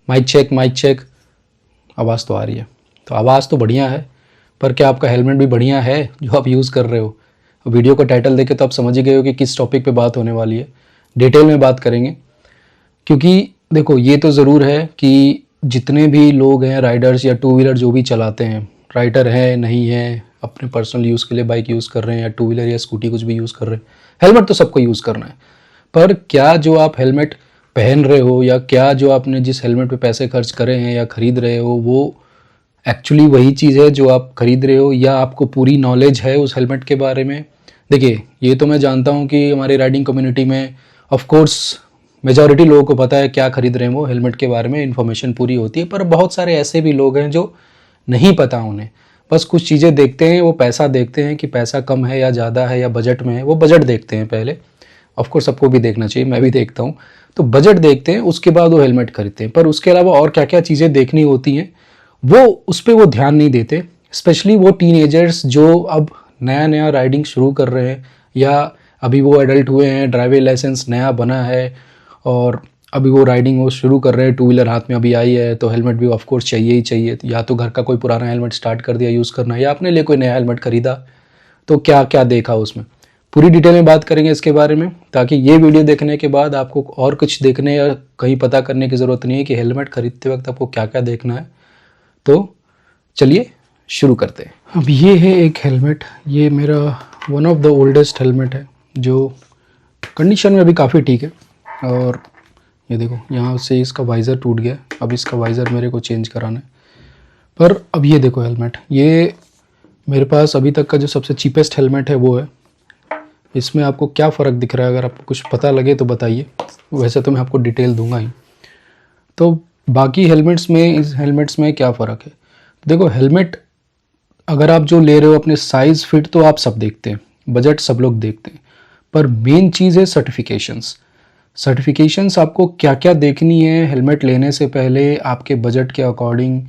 Mic check. आवाज़ तो आ रही है, तो आवाज़ तो बढ़िया है, पर क्या आपका हेलमेट भी बढ़िया है जो आप यूज़ कर रहे हो? वीडियो का टाइटल देखे तो आप समझ ही गए हो कि किस टॉपिक पे बात होने वाली है। डिटेल में बात करेंगे, क्योंकि देखो ये तो ज़रूर है कि जितने भी लोग हैं राइडर्स या टू व्हीलर जो भी चलाते हैं, राइडर है नहीं है, अपने पर्सनल यूज़ के लिए बाइक यूज़ कर रहे हैं या टू व्हीलर या स्कूटी कुछ भी यूज़ कर रहे हैं, हेलमेट तो सबको यूज़ करना है। पर क्या जो आप हेलमेट पहन रहे हो या क्या जो आपने जिस हेलमेट पे पैसे खर्च करे हैं या ख़रीद रहे हो वो एक्चुअली वही चीज़ है जो आप खरीद रहे हो, या आपको पूरी नॉलेज है उस हेलमेट के बारे में? देखिए, ये तो मैं जानता हूँ कि हमारी राइडिंग कम्युनिटी में ऑफ कोर्स मेजॉरिटी लोगों को पता है क्या खरीद रहे हैं, वो हेलमेट के बारे में इन्फॉर्मेशन पूरी होती है। पर बहुत सारे ऐसे भी लोग हैं जो नहीं पता उन्हें, बस कुछ चीज़ें देखते हैं, वो पैसा देखते हैं कि पैसा कम है या ज़्यादा है या बजट में है, वो बजट देखते हैं पहले। ऑफ कोर्स सबको भी देखना चाहिए, मैं भी देखता हूँ। तो बजट देखते हैं, उसके बाद वो हेलमेट खरीदते हैं। पर उसके अलावा और क्या क्या चीज़ें देखनी होती हैं वो उस पर वो ध्यान नहीं देते। स्पेशली वो टीनेजर्स जो अब नया नया राइडिंग शुरू कर रहे हैं या अभी वो एडल्ट हुए हैं, ड्राइविंग लाइसेंस नया बना है और अभी वो राइडिंग वो शुरू कर रहे हैं, टू व्हीलर हाथ में अभी आई है, तो हेलमेट भी ऑफ कोर्स चाहिए ही चाहिए। तो या तो घर का कोई पुराना हेलमेट स्टार्ट कर दिया यूज़ करना, या अपने लिए कोई नया हेलमेट खरीदा, तो क्या क्या देखा उसमें पूरी डिटेल में बात करेंगे इसके बारे में, ताकि ये वीडियो देखने के बाद आपको और कुछ देखने या कहीं पता करने की ज़रूरत नहीं है कि हेलमेट खरीदते वक्त आपको क्या क्या देखना है। तो चलिए शुरू करते हैं। अब ये है एक हेलमेट, ये मेरा one of the oldest helmet है जो कंडीशन में अभी काफ़ी ठीक है। और ये देखो यहाँ से इसका वाइज़र टूट गया, अब इसका वाइज़र मेरे को चेंज कराना है। पर अब ये देखो हेलमेट, ये मेरे पास अभी तक का जो सबसे चीपेस्ट हेलमेट है वो है। इसमें आपको क्या फ़र्क दिख रहा है? अगर आपको कुछ पता लगे तो बताइए, वैसे तो मैं आपको डिटेल दूंगा ही। तो बाकी हेलमेट्स में इस हेलमेट्स में क्या फ़र्क है? देखो, हेलमेट अगर आप जो ले रहे हो अपने साइज़ फिट तो आप सब देखते हैं, बजट सब लोग देखते हैं, पर मेन चीज़ है सर्टिफिकेशंस। सर्टिफिकेशंस आपको क्या क्या देखनी है हेलमेट लेने से पहले आपके बजट के अकॉर्डिंग,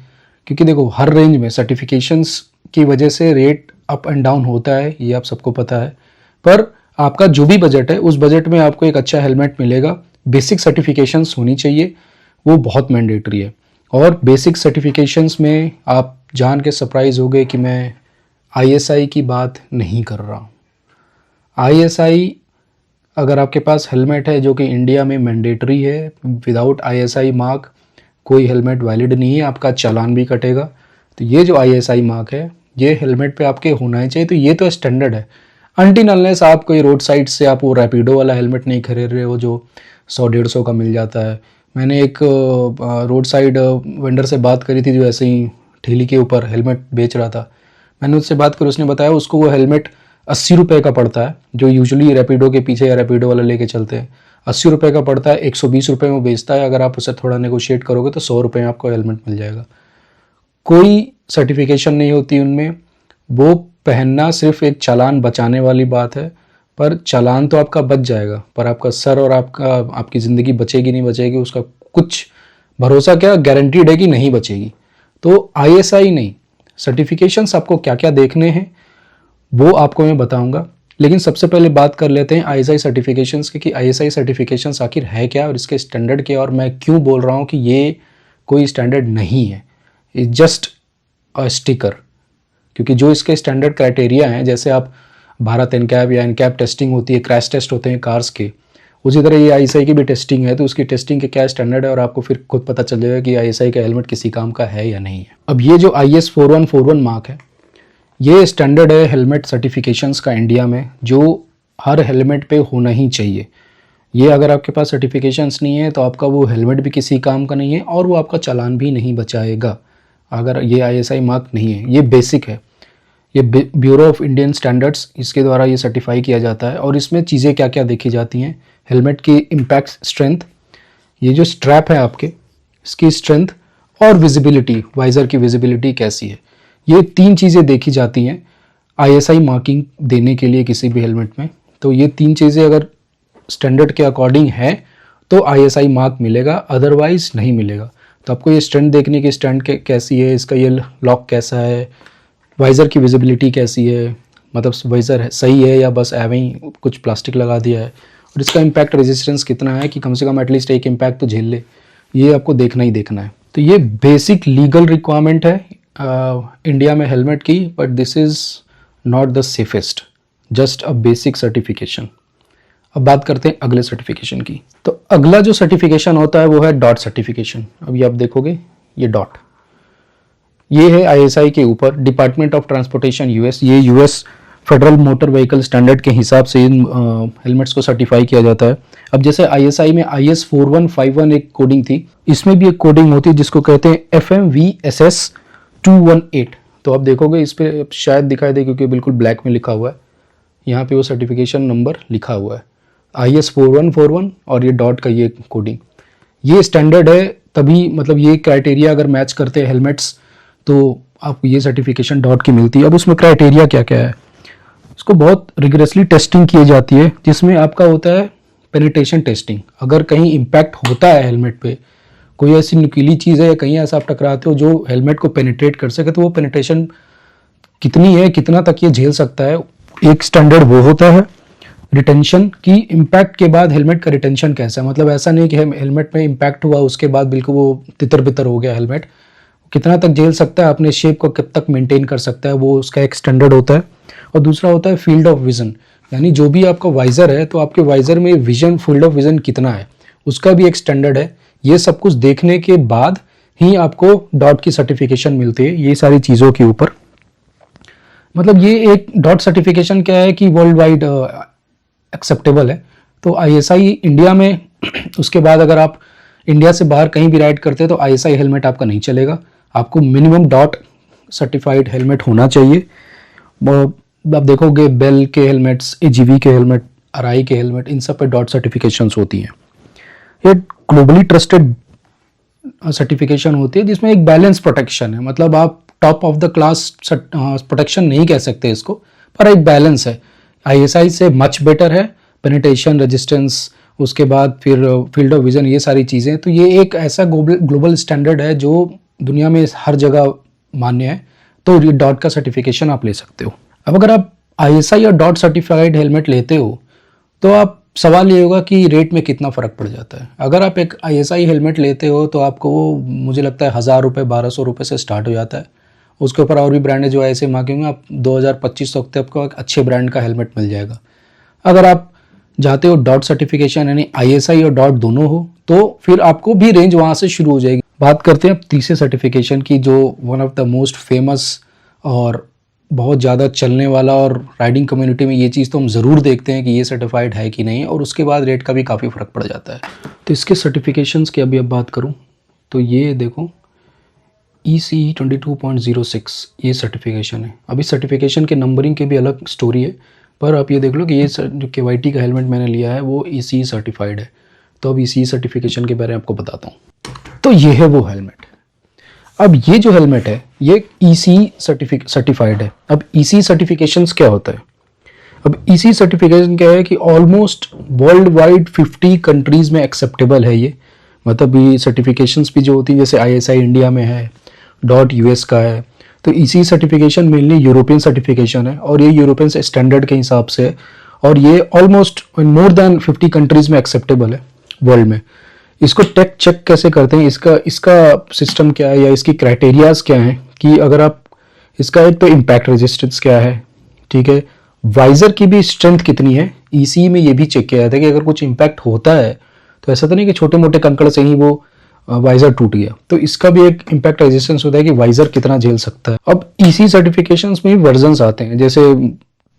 क्योंकि देखो हर रेंज में सर्टिफिकेशंस की वजह से रेट अप एंड डाउन होता है, ये आप सबको पता है। पर आपका जो भी बजट है उस बजट में आपको एक अच्छा हेलमेट मिलेगा। बेसिक सर्टिफिकेशंस होनी चाहिए, वो बहुत मैंडेटरी है। और बेसिक सर्टिफिकेशंस में आप जान के सरप्राइज हो गए कि मैं आईएसआई की बात नहीं कर रहा हूँ। आईएसआई अगर आपके पास हेलमेट है जो कि इंडिया में मैंडेटरी है, विदाउट आईएसआई मार्क कोई हेलमेट वैलिड नहीं है, आपका चालान भी कटेगा। तो ये जो आईएसआई मार्क है ये हेलमेट पे आपके होना ही चाहिए। तो ये तो स्टैंडर्ड है। अनटिल अनलेस आप कोई रोड साइड से आप वो रैपिडो वाला हेलमेट नहीं खरीद रहे हो जो 100-150 का मिल जाता है। मैंने एक रोड साइड वेंडर से बात करी थी जो ऐसे ही ठेली के ऊपर हेलमेट बेच रहा था। मैंने उससे बात करी, उसने बताया उसको वो हेलमेट 80 रुपये का पड़ता है, जो यूजुअली रैपिडो के पीछे या रैपिडो वाला लेके चलते हैं 80 रुपये का पड़ता है, 120 रुपये में बेचता है। अगर आप उसे थोड़ा नेगोशिएट करोगे तो 100 रुपये में आपको हेलमेट मिल जाएगा। कोई सर्टिफिकेशन नहीं होती उनमें, वो पहनना सिर्फ एक चालान बचाने वाली बात है। पर चालान तो आपका बच जाएगा, पर आपका सर और आपकी ज़िंदगी बचेगी नहीं बचेगी उसका कुछ भरोसा क्या, गारंटीड है कि नहीं बचेगी। तो आईएसआई नहीं, सर्टिफिकेशंस आपको क्या क्या देखने हैं वो आपको मैं बताऊंगा। लेकिन सबसे पहले बात कर लेते हैं आईएसआई सर्टिफिकेशंस की, कि आईएसआई सर्टिफिकेशंस आखिर है क्या और इसके स्टैंडर्ड क्या, और मैं क्यों बोल रहा हूँ कि ये कोई स्टैंडर्ड नहीं है, इट्स जस्ट अ स्टिकर। क्योंकि जो इसके स्टैंडर्ड क्राइटेरिया हैं, जैसे आप भारत एनकैप या एनकैप टेस्टिंग होती है, क्रैश टेस्ट होते हैं कार्स के, उसी तरह ये आईएसआई की भी टेस्टिंग है। तो उसकी टेस्टिंग के क्या स्टैंडर्ड है और आपको फिर खुद पता चल जाएगा कि आईएसआई का हेलमेट किसी काम का है या नहीं है। अब ये जो IS 4141 मार्क है, ये स्टैंडर्ड है हेलमेट सर्टिफिकेशंस का इंडिया में, जो हर हेलमेट पे होना ही चाहिए। ये अगर आपके पास सर्टिफिकेशंस नहीं है तो आपका वो हेलमेट भी किसी काम का नहीं है और वो आपका चालान भी नहीं बचाएगा अगर ये आईएसआई मार्क नहीं है। ये बेसिक है, ये ब्यूरो ऑफ इंडियन स्टैंडर्ड्स इसके द्वारा ये सर्टिफाई किया जाता है। और इसमें चीज़ें क्या क्या देखी जाती हैं, हेलमेट की इम्पैक्ट स्ट्रेंथ, ये जो स्ट्रैप है आपके इसकी स्ट्रेंथ, और विजिबिलिटी, वाइज़र की विजिबिलिटी कैसी है, ये 3 चीज़ें देखी जाती हैं आईएसआई मार्किंग देने के लिए किसी भी हेलमेट में। तो ये 3 चीज़ें अगर स्टैंडर्ड के अकॉर्डिंग है तो आईएसआई मार्क मिलेगा, अदरवाइज नहीं मिलेगा। तो आपको ये स्ट्रेंथ देखने की, स्ट्रेंथ कैसी है, इसका ये लॉक कैसा है, वाइज़र की विजिबिलिटी कैसी है, मतलब वाइज़र है सही है या बस एवं ही कुछ प्लास्टिक लगा दिया है, और इसका इम्पैक्ट रेजिस्टेंस कितना है कि कम से कम एटलीस्ट एक इम्पैक्ट तो झेल ले। ये आपको देखना ही देखना है। तो ये बेसिक लीगल रिक्वायरमेंट है इंडिया में हेलमेट की, but this is not the safest, just a basic certification. अब बात करते हैं अगले सर्टिफिकेशन की। तो अगला जो सर्टिफिकेशन होता है वो है डॉट सर्टिफिकेशन। अभी आप देखोगे ये डॉट, ये है आईएसआई के ऊपर, डिपार्टमेंट ऑफ ट्रांसपोर्टेशन यूएस, ये US federal motor vehicle standard के हिसाब से इन हेलमेट्स को सर्टिफाई किया जाता है। अब जैसे आईएसआई में IS 4151 एक कोडिंग थी, इसमें भी एक कोडिंग होती है जिसको कहते हैं FMVSS 218। तो आप देखोगे इस पर शायद दिखाई दे क्योंकि बिल्कुल ब्लैक में लिखा हुआ है, यहाँ पे वो सर्टिफिकेशन नंबर लिखा हुआ है IS 4141 और ये डॉट का ये कोडिंग, ये स्टैंडर्ड है। तभी मतलब ये क्राइटेरिया अगर मैच करते हैं हेलमेट्स तो आपको ये सर्टिफिकेशन डॉट की मिलती है। अब उसमें क्राइटेरिया क्या क्या है, इसको बहुत रिगरसली टेस्टिंग की जाती है, जिसमें आपका होता है पेनिट्रेशन टेस्टिंग। अगर कहीं इम्पैक्ट होता है हेलमेट पे, कोई ऐसी नुकीली चीज़ है या कहीं ऐसा आप टकराते हो जो हेलमेट को पेनिट्रेट कर सके, तो वो पेनिट्रेशन कितनी है, कितना तक ये झेल सकता है। एक स्टैंडर्ड वो होता है रिटेंशन की, इम्पैक्ट के बाद हेलमेट का रिटेंशन कैसा है, मतलब ऐसा नहीं कि हेलमेट में इम्पैक्ट हुआ उसके बाद बिल्कुल वो तितर बितर हो गया हेलमेट, कितना तक झेल सकता है, अपने शेप को कब तक मेंटेन कर सकता है, वो उसका एक स्टैंडर्ड होता है। और दूसरा होता है फील्ड ऑफ विजन, यानी जो भी आपका वाइजर है तो आपके वाइजर में विजन, फील्ड ऑफ विजन कितना है, उसका भी एक स्टैंडर्ड है। ये सब कुछ देखने के बाद ही आपको डॉट की सर्टिफिकेशन मिलती है, ये सारी चीज़ों के ऊपर। मतलब ये एक डॉट सर्टिफिकेशन क्या है कि वर्ल्ड वाइड एक्सेप्टेबल है। तो आईएसआई इंडिया में उसके बाद अगर आप इंडिया से बाहर कहीं भी राइड करते हैं तो आईएसआई हेलमेट आपका नहीं चलेगा, आपको मिनिमम डॉट सर्टिफाइड हेलमेट होना चाहिए। आप देखोगे बेल के हेलमेट्स, एजीवी के हेलमेट, आरआई के हेलमेट, इन सब पे डॉट सर्टिफिकेशंस होती हैं। ये ग्लोबली ट्रस्टेड सर्टिफिकेशन होती है जिसमें एक बैलेंस प्रोटेक्शन है, मतलब आप top of the class protection नहीं कह सकते इसको, पर एक बैलेंस है। आईएसआई से मच बेटर है पेनिट्रेशन, रेजिस्टेंस, उसके बाद फिर फील्ड ऑफ विजन, ये सारी चीज़ें। तो ये एक ऐसा ग्लोबल स्टैंडर्ड है जो दुनिया में हर जगह मान्य है, तो ये डॉट का सर्टिफिकेशन आप ले सकते हो। अब अगर आप आईएसआई और डॉट सर्टिफाइड हेलमेट लेते हो तो आप सवाल ये होगा कि रेट में कितना फ़र्क पड़ जाता है। अगर आप एक आईएसआई हेलमेट लेते हो तो आपको वो मुझे लगता है 1000 रुपये 1200 रुपये से स्टार्ट हो जाता है। उसके ऊपर और भी ब्रांड है जो ऐसे मांगे होंगे, आप 2000-2500 तक आपको एक अच्छे ब्रांड का हेलमेट मिल जाएगा। अगर आप चाहते हो डॉट सर्टिफिकेशन यानी आईएसआई और डॉट दोनों हो तो फिर आपको भी रेंज वहाँ से शुरू हो जाएगी। बात करते हैं अब तीसरे सर्टिफिकेशन की, जो one of the most famous और बहुत ज़्यादा चलने वाला, और राइडिंग कम्युनिटी में ये चीज़ तो हम ज़रूर देखते हैं कि ये सर्टिफाइड है कि नहीं, और उसके बाद रेट का भी काफ़ी फ़र्क पड़ जाता है। तो इसके सर्टिफिकेशंस की अभी अब बात करूँ तो ये देखो ECE 22.06 ये सर्टिफिकेशन है। अभी सर्टिफिकेशन के नंबरिंग के भी अलग स्टोरी है, पर आप ये देख लो कि ये जो KYT का हेलमेट मैंने लिया है वो ECE सर्टिफाइड है। तो अब ECE सर्टिफिकेशन के बारे में आपको बताता हूँ। तो ये है वो हेलमेट। अब ये जो हेलमेट है ये ECE सर्टिफाइड है। अब ECE सर्टिफिकेशंस क्या होता है? अब ECE सर्टिफिकेशन क्या है कि ऑलमोस्ट वर्ल्ड वाइड 50 कंट्रीज़ में एक्सेप्टेबल है ये। मतलब ये सर्टिफिकेशंस भी जो होती है जैसे ISI इंडिया में है, डॉट US का है, तो ECE certification mainly European certification है और ये यूरोपियन स्टैंडर्ड के हिसाब से है, और ये ऑलमोस्ट मोर देन 50 कंट्रीज़ में एक्सेप्टेबल है वर्ल्ड में। इसको टेक चेक कैसे करते हैं, इसका सिस्टम क्या है या इसकी क्राइटेरियाज क्या हैं कि अगर आप इसका, एक तो इम्पैक्ट रेजिस्टेंस क्या है, ठीक है, वाइजर की भी स्ट्रेंथ कितनी है, ECE में ये भी चेक किया जाता है कि अगर कुछ इम्पैक्ट होता है तो ऐसा तो नहीं कि छोटे मोटे कंकड़ से ही वो वाइजर टूट गया, तो इसका भी एक इम्पैक्ट रेजिस्टेंस होता है कि वाइजर कितना झेल सकता है। अब ECE सर्टिफिकेशंस में वर्जन्स आते हैं, जैसे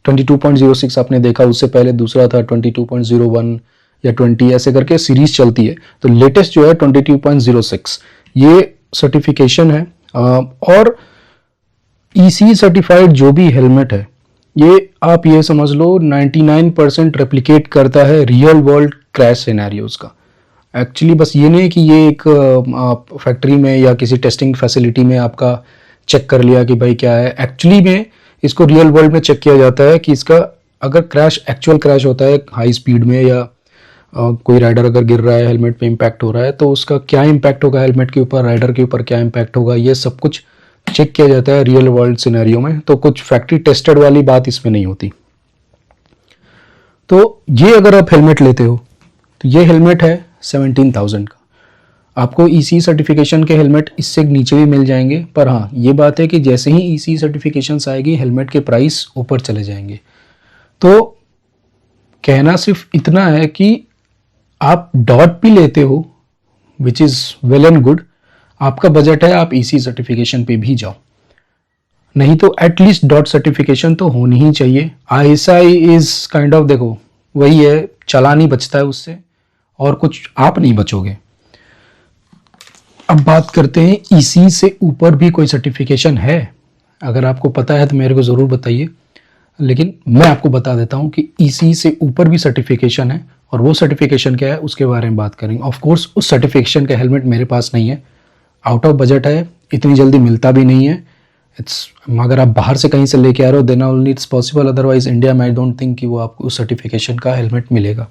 22.06 आपने देखा, उससे पहले दूसरा था 22.01 या 20, ऐसे करके सीरीज चलती है। तो लेटेस्ट जो है 22.06 ये सर्टिफिकेशन है। और ECE सर्टिफाइड जो भी हेलमेट है ये आप ये समझ लो 99% रेप्लिकेट करता है रियल वर्ल्ड क्रैश सिनेरियोज का। एक्चुअली बस ये नहीं कि ये एक फैक्ट्री में या किसी टेस्टिंग फैसिलिटी में आपका चेक कर लिया कि भाई क्या है, एक्चुअली में इसको रियल वर्ल्ड में चेक किया जाता है कि इसका अगर क्रैश, एक्चुअल क्रैश होता है हाई स्पीड में या कोई राइडर अगर गिर रहा है, हेलमेट पे इम्पैक्ट हो रहा है, तो उसका क्या इम्पैक्ट होगा हेलमेट के ऊपर, राइडर के ऊपर क्या इम्पैक्ट होगा, ये सब कुछ चेक किया जाता है रियल वर्ल्ड सिनेरियो में। तो कुछ फैक्ट्री टेस्टेड वाली बात इसमें नहीं होती। तो ये अगर आप हेलमेट लेते हो तो ये हेलमेट है 17,000 का। आपको ECE सर्टिफिकेशन के हेलमेट इससे नीचे भी मिल जाएंगे, पर हाँ ये बात है कि जैसे ही ECE सर्टिफिकेशंस आएगी हेलमेट के प्राइस ऊपर चले जाएंगे। तो कहना सिर्फ इतना है कि आप डॉट भी लेते हो which is well and good, आपका बजट है आप ECE सर्टिफिकेशन पे भी जाओ, नहीं तो एटलीस्ट डॉट सर्टिफिकेशन तो होनी ही चाहिए। ISI इज काइंड ऑफ, देखो वही है, चालान ही बचता है उससे और कुछ आप नहीं बचोगे। अब बात करते हैं ECE से ऊपर भी कोई सर्टिफिकेशन है, अगर आपको पता है तो मेरे को ज़रूर बताइए, लेकिन मैं आपको बता देता हूँ कि ECE से ऊपर भी सर्टिफिकेशन है, और वो सर्टिफिकेशन क्या है उसके बारे में बात करेंगे। ऑफ कोर्स उस सर्टिफिकेशन का हेलमेट मेरे पास नहीं है, आउट ऑफ बजट है, इतनी जल्दी मिलता भी नहीं है। अगर आप बाहर से कहीं से लेके आ रहे हो then only it's possible, otherwise India में आई डोंट थिंक कि वो आपको उस सर्टिफिकेशन का हेलमेट मिलेगा।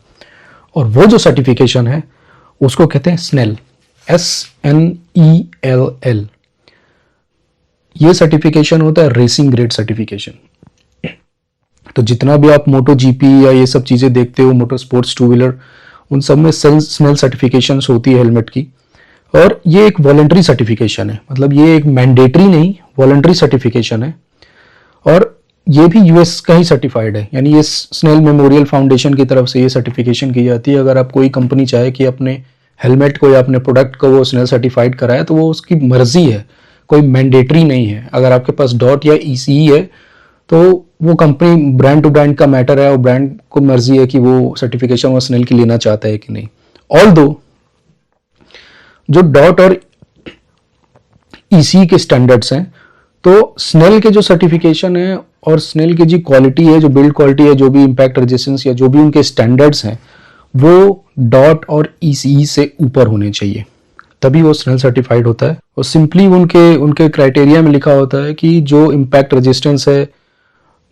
और वो जो सर्टिफिकेशन है उसको कहते हैं स्नेल, SNELL। ये सर्टिफिकेशन होता है रेसिंग ग्रेड सर्टिफिकेशन। तो जितना भी आप मोटो GP या ये सब चीज़ें देखते हो, मोटर स्पोर्ट्स टू व्हीलर, उन सब में स्नेल सर्टिफिकेशन होती है हेलमेट की, और ये एक वॉलंटरी सर्टिफिकेशन है, मतलब ये एक मैंडेटरी नहीं, वॉलंटरी सर्टिफिकेशन है, और ये भी US का ही सर्टिफाइड है, यानी ये स्नेल मेमोरियल फाउंडेशन की तरफ से ये सर्टिफिकेशन की जाती है। अगर आप कोई कंपनी चाहे कि अपने हेलमेट को या अपने प्रोडक्ट को वो स्नेल सर्टिफाइड कराए तो वो उसकी मर्जी है, कोई मैंडेटरी नहीं है। अगर आपके पास डॉट या ECE है तो वो कंपनी ब्रांड टू ब्रांड का मैटर है, और ब्रांड को मर्जी है कि वो सर्टिफिकेशन वो स्नेल की लेना चाहता है कि नहीं। ऑल्दो जो डॉट और ECE के स्टैंडर्ड्स हैं, तो स्नेल के जो सर्टिफिकेशन है और स्नेल की जो क्वालिटी है, जो बिल्ड क्वालिटी है, जो भी इम्पैक्ट रेजिस्टेंस या जो भी उनके स्टैंडर्ड्स हैं, वो डॉट और ECE से ऊपर होने चाहिए, तभी वो स्नेल सर्टिफाइड होता है। और सिंपली उनके क्राइटेरिया में लिखा होता है कि जो इम्पैक्ट रेजिस्टेंस है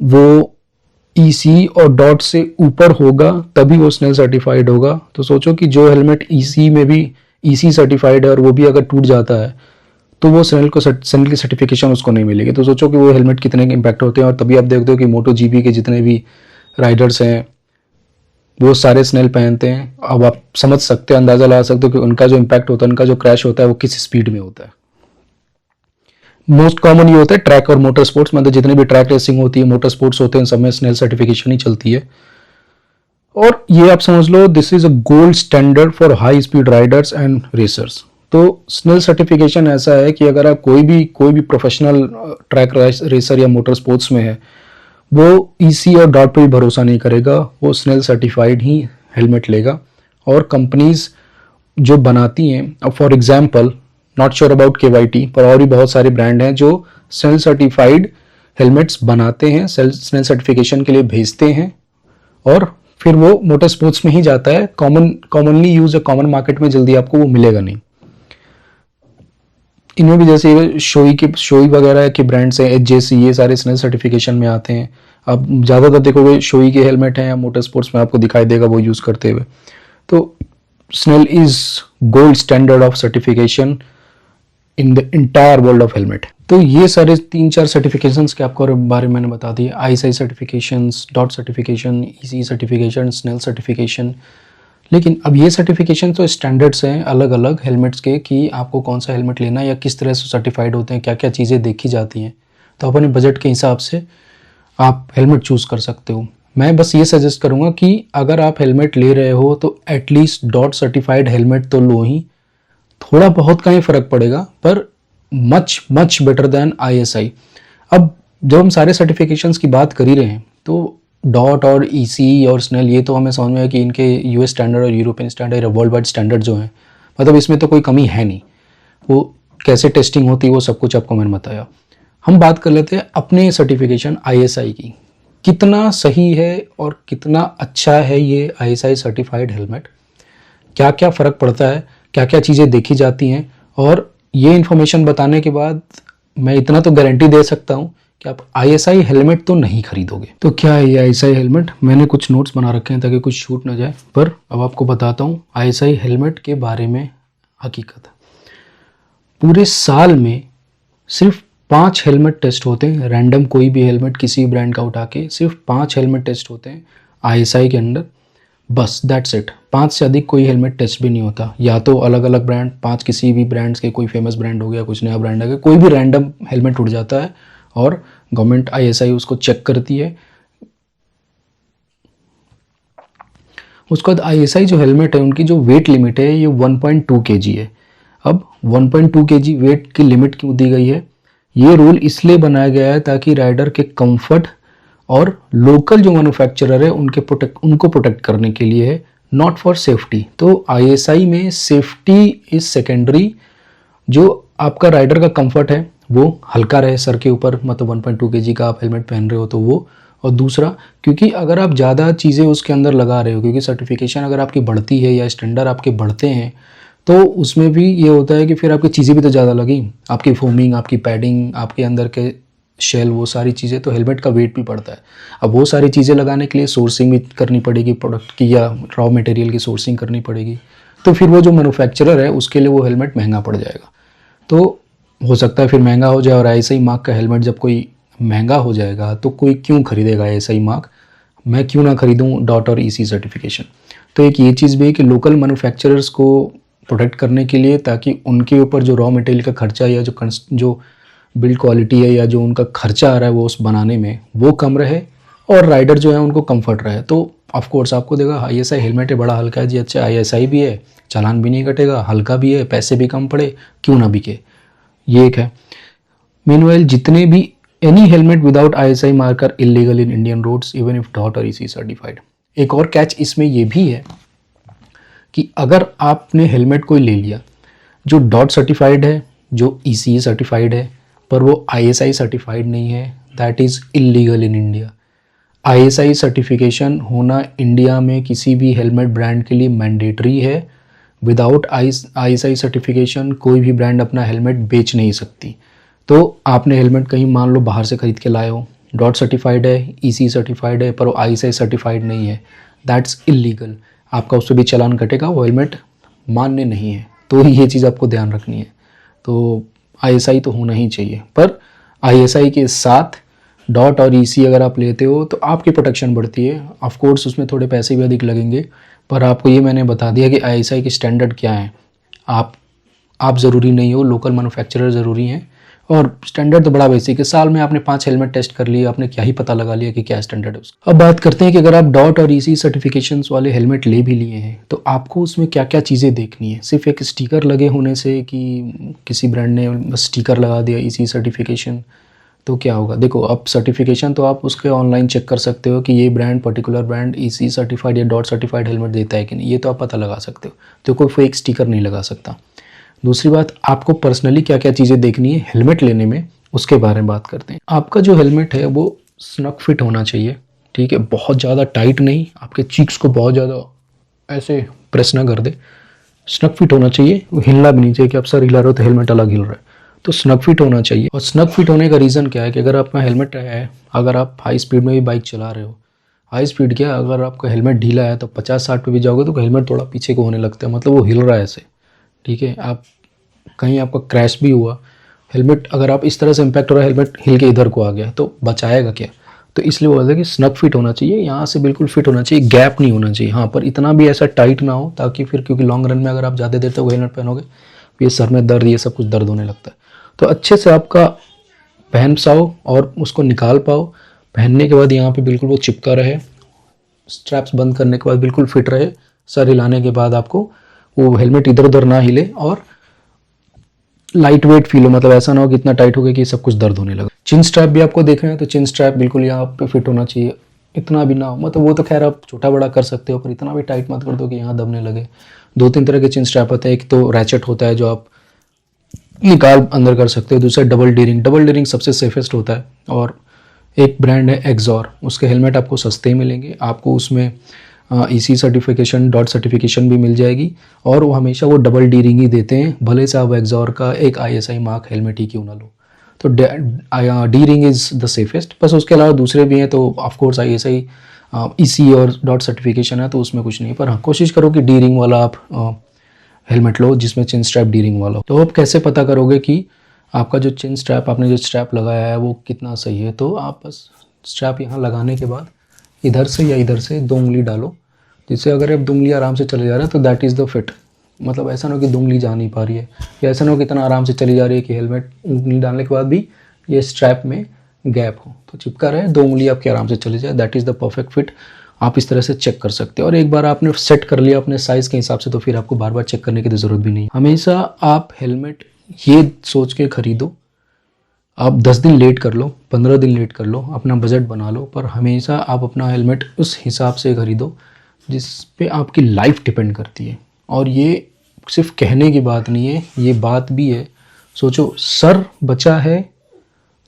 वो ECE और डॉट से ऊपर होगा तभी वो स्नेल सर्टिफाइड होगा। तो सोचो कि जो हेलमेट ECE में भी ECE सर्टिफाइड है और वो भी अगर टूट जाता है तो वो स्नेल की सर्टिफिकेशन उसको नहीं मिलेगी। तो सोचो कि वो हेलमेट कितने इम्पैक्ट होते हैं। और तभी आप देखते हो कि मोटो GP के जितने भी राइडर्स हैं वो सारे स्नेल पहनते हैं। अब आप समझ सकते हो, अंदाज़ा लगा सकते हो कि उनका जो इम्पैक्ट होता है, उनका जो क्रैश होता है वो किस स्पीड में होता है। मोस्ट कॉमन ये होता है ट्रैक और मोटर स्पोर्ट्स, मतलब जितने भी ट्रैक रेसिंग होती है, मोटर स्पोर्ट्स होते हैं, सब में स्नेल सर्टिफिकेशन ही चलती है। और ये आप समझ लो this is a gold standard for high speed riders and racers. तो स्नेल सर्टिफिकेशन ऐसा है कि अगर आप कोई भी प्रोफेशनल ट्रैक रेसर या मोटर स्पोर्ट्स में है, वो ECE और डॉट पे भी भरोसा नहीं करेगा, वो स्नेल सर्टिफाइड ही हेलमेट लेगा। और कंपनीज जो बनाती हैं, अब for example not sure about KYT, पर और भी बहुत सारे ब्रांड हैं जो स्नेल सर्टिफाइड हेलमेट्स बनाते हैं, स्नेल सर्टिफिकेशन के लिए भेजते हैं, और फिर वो मोटर स्पोर्ट्स में ही जाता है। कॉमनली यूज है, कॉमन मार्केट में जल्दी आपको वो मिलेगा नहीं। इनमें भी जैसे शोई वगैरह के ब्रांड्स हैं, HJC, ये सारे स्नेल सर्टिफिकेशन में आते हैं। आप ज़्यादातर देखोगे शोई के हेलमेट हैं या मोटर स्पोर्ट्स में आपको दिखाई देगा वो यूज़ करते हुए। तो Snell is gold standard of certification in the entire world of helmet. तो ये सारे 3-4 सर्टिफिकेशंस के आपको बारे में मैंने बता दिए, ISI certifications, DOT certification, ECE certification, Snell certification. लेकिन अब ये सर्टिफिकेशन तो स्टैंडर्ड्स हैं अलग अलग हेलमेट्स के, कि आपको कौन सा हेलमेट लेना है या किस तरह से सर्टिफाइड होते हैं, क्या क्या चीज़ें देखी जाती हैं। तो अपने बजट के हिसाब से आप हेलमेट चूज़ कर सकते हो। मैं बस ये सजेस्ट करूँगा कि अगर आप हेलमेट ले रहे हो तो एटलीस्ट डॉट सर्टिफाइड हेलमेट तो लो ही, थोड़ा बहुत का ही फ़र्क पड़ेगा, पर मच बेटर देन ISI। अब जब हम सारे सर्टिफिकेशंस की बात कर ही रहे हैं तो डॉट और ECE और स्नेल ये तो हमें समझ में है कि इनके US स्टैंडर्ड और यूरोपियन स्टैंडर्ड या वर्ल्ड वाइड स्टैंडर्ड जो हैं, मतलब इसमें तो कोई कमी है नहीं। वो कैसे टेस्टिंग होती है वो सब कुछ आपको मैंने बताया। हम बात कर लेते हैं अपने सर्टिफिकेशन ISI की, कितना सही है और कितना अच्छा है ये ISI सर्टिफाइड हेलमेट, क्या क्या फ़र्क पड़ता है, क्या क्या चीज़ें देखी जाती हैं। और ये इन्फॉर्मेशन बताने के बाद मैं इतना तो गारंटी दे सकता हूँ कि आप ISI हेलमेट तो नहीं खरीदोगे। तो क्या है ये ISI हेलमेट? मैंने कुछ नोट्स बना रखे हैं ताकि कुछ छूट ना जाए, पर अब आपको बताता हूँ ISI हेलमेट के बारे में हकीकत। पूरे साल में सिर्फ 5 हेलमेट टेस्ट होते हैं, रैंडम कोई भी हेलमेट किसी ब्रांड का उठा के सिर्फ 5 हेलमेट टेस्ट होते हैं ISI के अंडर। बस दैट्स इट। 5 से अधिक कोई हेलमेट टेस्ट भी नहीं होता, या तो अलग अलग ब्रांड, 5 किसी भी ब्रांड्स के, कोई फेमस ब्रांड हो गया, कुछ नया ब्रांड आ गया, कोई भी रैंडम हेलमेट उड़ जाता है और गवर्नमेंट ISI उसको चेक करती है। उसके बाद ISI जो हेलमेट है उनकी जो वेट लिमिट है ये 1.2 kg है। अब 1.2 kg वेट की लिमिट क्यों दी गई है? ये रूल इसलिए बनाया गया है ताकि राइडर के कंफर्ट और लोकल जो मैन्युफैक्चरर है उनको प्रोटेक्ट करने के लिए है, नॉट फॉर सेफ्टी। तो ISI में सेफ्टी इज सेकेंडरी। जो आपका राइडर का कंफर्ट है वो हल्का रहे सर के ऊपर, मतलब 1.2 kg का आप हेलमेट पहन रहे हो तो वो, और दूसरा क्योंकि अगर आप ज़्यादा चीज़ें उसके अंदर लगा रहे हो, क्योंकि सर्टिफिकेशन अगर आपकी बढ़ती है या स्टैंडर्ड आपके बढ़ते हैं तो उसमें भी ये होता है कि फिर आपकी चीज़ें भी तो ज़्यादा लगी, आपकी फोमिंग, आपकी पैडिंग, आपके अंदर के शेल, वो सारी चीज़ें, तो हेलमेट का वेट भी बढ़ता है। अब वो सारी चीज़ें लगाने के लिए सोर्सिंग भी करनी पड़ेगी प्रोडक्ट की, या रॉ मटेरियल की सोर्सिंग करनी पड़ेगी, तो फिर वो जो मैन्युफैक्चरर है उसके लिए वो हेलमेट महंगा पड़ जाएगा। तो हो सकता है फिर महंगा हो जाए, और ISI मार्क का हेलमेट जब कोई महंगा हो जाएगा तो कोई क्यों खरीदेगा ISI मार्क, मैं क्यों ना खरीदूं डॉट और EC सर्टिफिकेशन। तो एक ये चीज़ भी है कि लोकल मैन्युफैक्चरर्स को प्रोटेक्ट करने के लिए, ताकि उनके ऊपर जो रॉ मटेरियल का खर्चा या जो बिल्ड क्वालिटी है या जो उनका खर्चा आ रहा है वो उस बनाने में वो कम रहे, और राइडर जो है उनको कंफर्ट रहे। तो ऑफ कोर्स आपको देगा ISI हेलमेट है, बड़ा हल्का है जी, अच्छा ISI भी है, चालान भी नहीं कटेगा, हल्का भी है, पैसे भी कम पड़े, क्यों ना बिके, ये एक है। मीनवाइल जितने भी any helmet without ISI marker illegal in Indian roads even if DOT और EC सर्टिफाइड। एक और कैच इसमें ये भी है कि अगर आपने हेलमेट कोई ले लिया जो डॉट सर्टिफाइड है, जो EC सर्टिफाइड है, पर वो ISI सर्टिफाइड नहीं है, that is illegal in India. ISI certification होना इंडिया में किसी भी हेलमेट ब्रांड के लिए मैंडेटरी है। विदाउट ISI सर्टिफिकेशन कोई भी ब्रांड अपना हेलमेट बेच नहीं सकती। तो आपने हेलमेट कहीं मान लो बाहर से खरीद के लाए हो, डॉट सर्टिफाइड है, EC सर्टिफाइड है, पर वो ISI सर्टिफाइड नहीं है, दैट्स इलीगल। आपका उससे भी चालान कटेगा, वो हेलमेट मान्य नहीं है। तो ये चीज़ आपको ध्यान रखनी है। तो ISI तो होना ही चाहिए, पर ISI के साथ डॉट और EC अगर आप लेते हो तो आपकी प्रोटेक्शन बढ़ती है। ऑफ कोर्स उसमें थोड़े पैसे भी अधिक लगेंगे, पर आपको ये मैंने बता दिया कि ISI के स्टैंडर्ड क्या हैं। आप ज़रूरी नहीं हो, लोकल मैन्युफैक्चरर ज़रूरी हैं, और स्टैंडर्ड तो बड़ा बेसिक है। साल में आपने 5 हेलमेट टेस्ट कर लिए, आपने क्या ही पता लगा लिया कि क्या स्टैंडर्ड है उसका। अब बात करते हैं कि अगर आप डॉट और EC सर्टिफिकेशंस वाले हेलमेट ले भी लिए हैं तो आपको उसमें क्या क्या चीज़ें देखनी है। सिर्फ एक स्टिकर लगे होने से कि किसी ब्रांड ने बस स्टिकर लगा दिया EC सर्टिफिकेशन, तो क्या होगा? देखो, अब सर्टिफिकेशन तो आप उसके ऑनलाइन चेक कर सकते हो कि ये brand, particular brand EC certified या डॉट सर्टिफाइड हेलमेट देता है कि नहीं, ये तो आप पता लगा सकते हो। तो कोई फेक स्टिकर नहीं लगा सकता। दूसरी बात, आपको पर्सनली क्या क्या चीज़ें देखनी है हेलमेट लेने में, उसके बारे में बात करते हैं। आपका जो हेलमेट है वो स्नक फिट होना चाहिए, ठीक है, बहुत ज़्यादा टाइट नहीं, आपके चीक्स को बहुत ज़्यादा ऐसे प्रेस ना कर दे। स्नक फिट होना चाहिए, वो हिलना भी नहीं चाहिए कि आप सर हिला रहे हो तो हेलमेट अलग हिल रहा है। तो स्नक फिट होना चाहिए। और स्नक फिट होने का रीज़न क्या है कि अगर आपका हेलमेट है, अगर आप हाई स्पीड में भी बाइक चला रहे हो, हाई स्पीड क्या, अगर आपका हेलमेट ढीला है तो 50-60 पे भी जाओगे तो हेलमेट थोड़ा पीछे को होने लगता है, मतलब वो हिल रहा है ऐसे, ठीक है। आप कहीं आपका क्रैश भी हुआ, हेलमेट अगर आप इस तरह से इम्पैक्ट हो रहा है, हेलमेट हिल के इधर को आ गया तो बचाएगा क्या? तो इसलिए बोलते हैं कि स्नक फिट होना चाहिए, यहाँ से बिल्कुल फिट होना चाहिए, गैप नहीं होना चाहिए। हाँ, पर इतना भी ऐसा टाइट ना हो ताकि फिर, क्योंकि लॉन्ग रन में अगर आप ज़्यादा देर तक हेलमेट पहनोगे ये सर में दर्द, ये सब कुछ दर्द होने लगता है। तो अच्छे से आपका पहन पाओ और उसको निकाल पाओ। पहनने के बाद यहाँ पे बिल्कुल वो चिपका रहे, स्ट्रैप्स बंद करने के बाद बिल्कुल फिट रहे, सर हिलाने के बाद आपको वो हेलमेट इधर उधर ना हिले, और लाइट वेट फील हो, मतलब ऐसा ना हो कि इतना टाइट हो गया कि सब कुछ दर्द होने लगा। चिन स्ट्रैप भी आपको देख रहे हैं तो चिन स्ट्रैप बिल्कुल यहाँ पे फिट होना चाहिए, इतना भी ना हो, मतलब वो तो खैर आप छोटा बड़ा कर सकते हो, पर इतना भी टाइट मत कर दो कि यहाँ दबने लगे। 2-3 तरह के चिन स्ट्रैप होते हैं, एक तो रैचेट होता है जो आप निकाल अंदर कर सकते हो, दूसरा डबल डीरिंग सबसे सेफेस्ट होता है, और एक ब्रांड है एक्सॉर, उसके हेलमेट आपको सस्ते मिलेंगे, आपको उसमें EC सर्टिफिकेशन, डॉट सर्टिफिकेशन भी मिल जाएगी, और वो हमेशा वो डबल डीरिंग ही देते हैं, भले से आप एक्सॉर का एक ISI मार्क हेलमेट ही क्यों ना लो। तो डीरिंग इज़ द सेफेस्ट, बस उसके अलावा दूसरे भी हैं, तो ऑफकोर्स ISI EC और डॉट सर्टिफिकेशन है तो उसमें कुछ नहीं, पर हाँ कोशिश करो कि डीरिंग वाला आप हेलमेट लो जिसमें चिन स्ट्रैप डीरिंग वाला हो। तो आप कैसे पता करोगे कि आपका जो चिन स्ट्रैप, आपने जो स्ट्रैप लगाया है वो कितना सही है? तो आप बस स्ट्रैप यहाँ लगाने के बाद इधर से या इधर से 2 उंगली डालो, जिससे अगर आप 2 उंगली आराम से चले जा रहे हैं तो दैट इज़ द फिट। मतलब ऐसा ना हो कि 2 उंगली जा नहीं पा रही है, या ऐसा ना हो कि इतना आराम से चली जा रही है कि हेलमेट उंगली डालने के बाद भी ये स्ट्रैप में गैप हो, तो चिपका रहे 2 उंगली आपकी आराम से चली जाए, that is the perfect fit. आप इस तरह से चेक कर सकते हैं। और एक बार आपने सेट कर लिया अपने साइज़ के हिसाब से तो फिर आपको बार बार चेक करने की तो ज़रूरत भी नहीं। हमेशा आप हेलमेट ये सोच के खरीदो, आप 10 दिन लेट कर लो, 15 दिन लेट कर लो, अपना बजट बना लो, पर हमेशा आप अपना हेलमेट उस हिसाब से खरीदो जिस पे आपकी लाइफ डिपेंड करती है। और ये सिर्फ कहने की बात नहीं है, ये बात भी है। सोचो, सर बचा है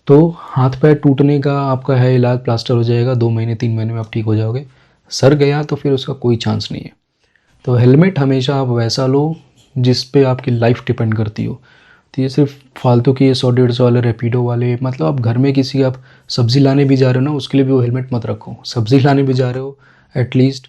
तो हाथ पैर टूटने का आपका है इलाज, प्लास्टर हो जाएगा, 2 महीने 3 महीने में आप ठीक हो जाओगे। सर गया तो फिर उसका कोई चांस नहीं है। तो हेलमेट हमेशा आप वैसा लो जिस पे आपकी लाइफ डिपेंड करती हो। तो ये सिर्फ फालतू के 100-150 वाले रैपिडो वाले, मतलब आप घर में किसी आप सब्ज़ी लाने भी जा रहे हो ना, उसके लिए भी वो हेलमेट मत रखो। सब्ज़ी लाने भी जा रहे हो, एटलीस्ट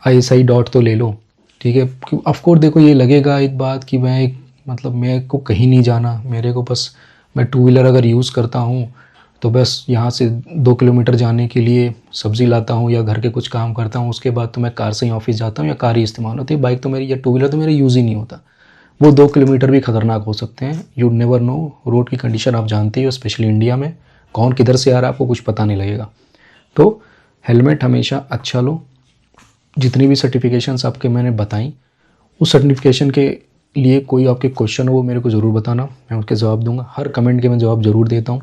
ISI डॉट तो ले लो, ठीक है। ऑफकोर्स देखो, ये लगेगा एक बात कि मैं एक मतलब मेरे को कहीं नहीं जाना, मेरे को बस मैं 2 व्हीलर अगर यूज़ करता हूँ तो बस यहाँ से 2 किलोमीटर जाने के लिए सब्ज़ी लाता हूँ या घर के कुछ काम करता हूँ, उसके बाद तो मैं कार से ही ऑफिस जाता हूँ या कार ही इस्तेमाल होती है, बाइक तो मेरी या 2 व्हीलर तो मेरा यूज़ ही नहीं होता। वो 2 किलोमीटर भी खतरनाक हो सकते हैं। यू नेवर नो, रोड की कंडीशन आप जानते हो, स्पेशली इंडिया में कौन किधर से आ रहा है आपको कुछ पता नहीं लगेगा। तो हेलमेट हमेशा अच्छा लो। जितनी भी सर्टिफिकेशंस आपके मैंने बताई, उस सर्टिफिकेशन के लिए कोई आपके क्वेश्चन हो वो मेरे को ज़रूर बताना, मैं उसके जवाब दूंगा। हर कमेंट के मैं जवाब ज़रूर देता हूँ।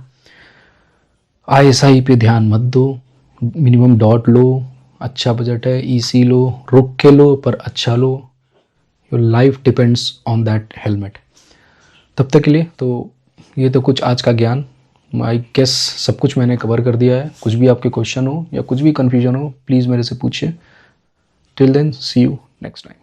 ISI पे ध्यान मत दो, मिनिमम डॉट लो, अच्छा बजट है, EC लो, रुक के लो पर अच्छा लो। Your life depends on that helmet. तब तक के लिए तो ये तो कुछ आज का ज्ञान, आई गेस सब कुछ मैंने कवर कर दिया है। कुछ भी आपके क्वेश्चन हो या कुछ भी कन्फ्यूजन हो, प्लीज़ मेरे से पूछिए। Till then, see you next time.